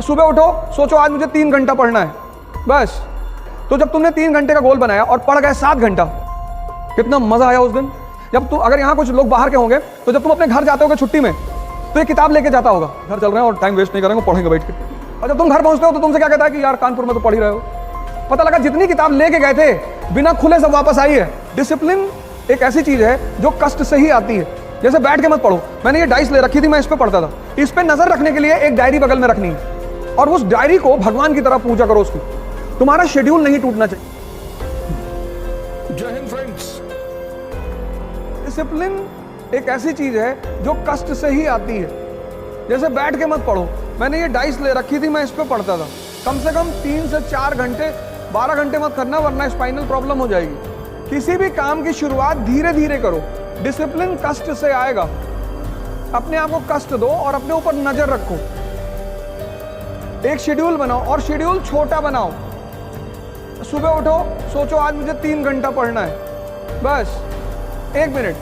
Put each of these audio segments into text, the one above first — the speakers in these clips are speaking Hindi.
सुबह उठो, सोचो आज मुझे 3 घंटा पढ़ना है, बस। तो जब तुमने 3 घंटे का गोल बनाया और पढ़ गए 7 घंटा, कितना मजा आया उस दिन। जब तुम, अगर यहाँ कुछ लोग बाहर के होंगे, तो जब तुम अपने घर जाते होगे छुट्टी में, तो ये किताब लेके जाता होगा, घर चल रहे हैं और टाइम वेस्ट नहीं करेंगे, पढ़ेंगे बैठ के। और जब तुम घर पहुंचते हो तो तुमसे क्या कहता है कि यार कानपुर में तो पढ़ ही रहे हो। पता लगा जितनी किताब लेके गए थे बिना खुले सब वापस आई है। डिसिप्लिन एक ऐसी चीज है जो कष्ट से ही आती है। जैसे बैठ के मत पढ़ो, मैंने ये डाइस ले रखी थी, मैं इस पे पढ़ता था। इस पे नजर रखने के लिए एक डायरी बगल में रखनी है और उस डायरी को भगवान की तरह पूजा करो उसकी। तुम्हारा शेड्यूल नहीं टूटना चाहिए। जय हिंद फ्रेंड्स। डिसिप्लिन एक ऐसी चीज है जो कष्ट से ही आती है। जैसे बैठ के मत पढ़ो, मैंने ये डाइस ले रखी थी, मैं इस पे पढ़ता था। कम से कम 3 से 4 घंटे, 12 घंटे मत करना, वरना स्पाइनल प्रॉब्लम हो जाएगी। किसी भी काम की शुरुआत धीरे धीरे करो। डिसिप्लिन कष्ट से आएगा। अपने आप को कष्ट दो और अपने ऊपर नजर रखो। एक शेड्यूल बनाओ और शेड्यूल छोटा बनाओ। सुबह उठो, सोचो आज मुझे 3 घंटा पढ़ना है, बस 1 मिनट।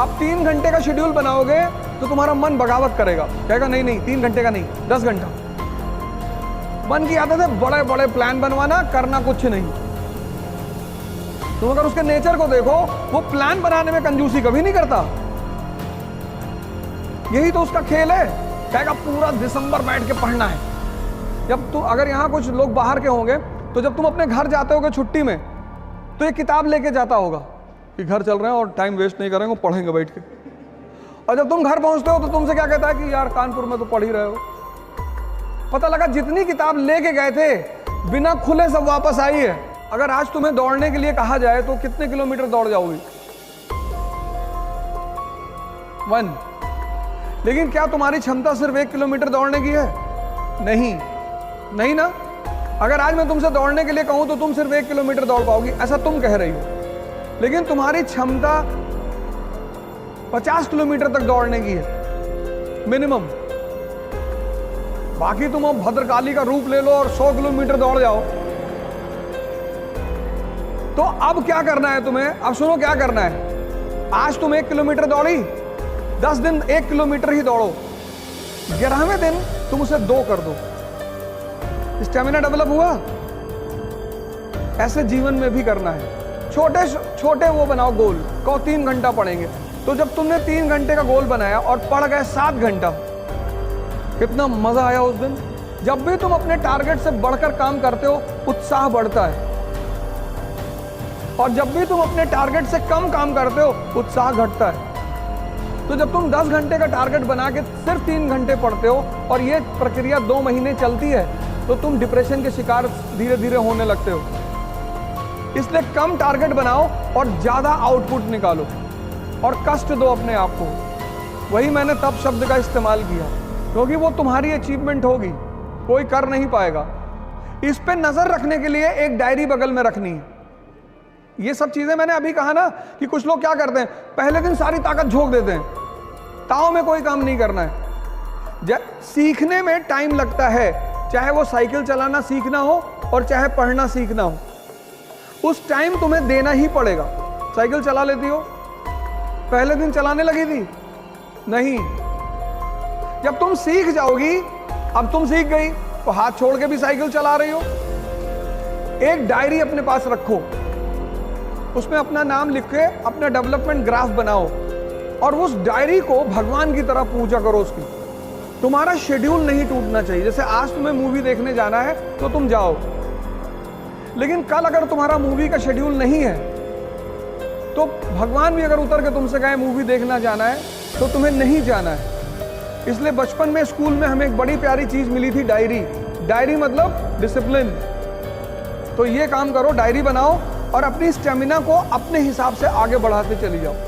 अब 3 घंटे का शेड्यूल बनाओगे तो तुम्हारा मन बगावत करेगा, कहेगा नहीं नहीं 3 घंटे का नहीं, 10 घंटा। मन की आदत है बड़े बड़े प्लान बनवाना, करना कुछ नहीं। तुम अगर उसके नेचर को देखो, वो प्लान बनाने में कंजूसी कभी नहीं करता। यही तो उसका खेल है, कहेगा पूरा दिसंबर बैठ के पढ़ना है। जब तुम, अगर यहाँ कुछ लोग बाहर के होंगे, तो जब तुम अपने घर जाते होगे छुट्टी में, तो ये किताब लेके जाता होगा कि घर चल रहे हैं और टाइम वेस्ट नहीं करेंगे, पढ़ेंगे बैठ के। और जब तुम घर पहुंचते हो तो तुमसे क्या कहता है कि यार कानपुर में तो पढ़ ही रहे हो। पता लगा जितनी किताब लेके गए थे बिना खुले सब वापस आई है। अगर आज तुम्हें दौड़ने के लिए कहा जाए तो कितने किलोमीटर दौड़ जाओगी? 1। लेकिन क्या तुम्हारी क्षमता सिर्फ 1 किलोमीटर दौड़ने की है? नहीं, नहीं ना। अगर आज मैं तुमसे दौड़ने के लिए कहूं तो तुम सिर्फ 1 किलोमीटर दौड़ पाओगी, ऐसा तुम कह रही हो। लेकिन तुम्हारी क्षमता 50 किलोमीटर तक दौड़ने की है मिनिमम। बाकी तुम अब भद्रकाली का रूप ले लो और 100 किलोमीटर दौड़ जाओ। तो अब क्या करना है तुम्हें? अब सुनो क्या करना है। आज तुम 1 किलोमीटर दौड़ी, 10 दिन 1 किलोमीटर ही दौड़ो, 11वें दिन तुम उसे 2 कर दो। स्टेमिना डेवलप हुआ। ऐसे जीवन में भी करना है। छोटे छोटे वो बनाओ गोल। कहो 3 घंटा पढ़ेंगे, तो जब तुमने 3 घंटे का गोल बनाया और पढ़ गए 7 घंटा, कितना मजा आया उस दिन। जब भी तुम अपने टारगेट से बढ़कर काम करते हो, उत्साह बढ़ता है। और जब भी तुम अपने टारगेट से कम काम करते हो, उत्साह घटता है। तो जब तुम 10 घंटे का टारगेट बना के सिर्फ 3 घंटे पढ़ते हो और ये प्रक्रिया 2 महीने चलती है, तो तुम डिप्रेशन के शिकार धीरे धीरे होने लगते हो। इसलिए कम टारगेट बनाओ और ज्यादा आउटपुट निकालो और कष्ट दो अपने आप को। वही मैंने तब शब्द का इस्तेमाल किया, क्योंकि वो तुम्हारी अचीवमेंट होगी, कोई कर नहीं पाएगा। इस पे नजर रखने के लिए एक डायरी बगल में रखनी है। ये सब चीजें मैंने अभी कहा ना कि कुछ लोग क्या करते हैं, पहले दिन सारी ताकत झोंक देते हैं, ताव में कोई काम नहीं करना है। सीखने में टाइम लगता है, चाहे वो साइकिल चलाना सीखना हो और चाहे पढ़ना सीखना हो। उस टाइम तुम्हें देना ही पड़ेगा। साइकिल चला लेती हो, पहले दिन चलाने लगी थी नहीं, जब तुम सीख जाओगी, अब तुम सीख गई तो हाथ छोड़ के भी साइकिल चला रही हो। एक डायरी अपने पास रखो, उसमें अपना नाम लिख के अपना डेवलपमेंट ग्राफ बनाओ और उस डायरी को भगवान की तरह पूजा करो उसकी। तुम्हारा शेड्यूल नहीं टूटना चाहिए। जैसे आज तुम्हें मूवी देखने जाना है तो तुम जाओ, लेकिन कल अगर तुम्हारा मूवी का शेड्यूल नहीं है, तो भगवान भी अगर उतर के तुमसे कहे मूवी देखना जाना है, तो तुम्हें नहीं जाना है। इसलिए बचपन में स्कूल में हमें एक बड़ी प्यारी चीज मिली थी, डायरी। डायरी मतलब डिसिप्लिन। तो ये काम करो, डायरी बनाओ और अपनी स्टेमिना को अपने हिसाब से आगे बढ़ाते चली जाओ।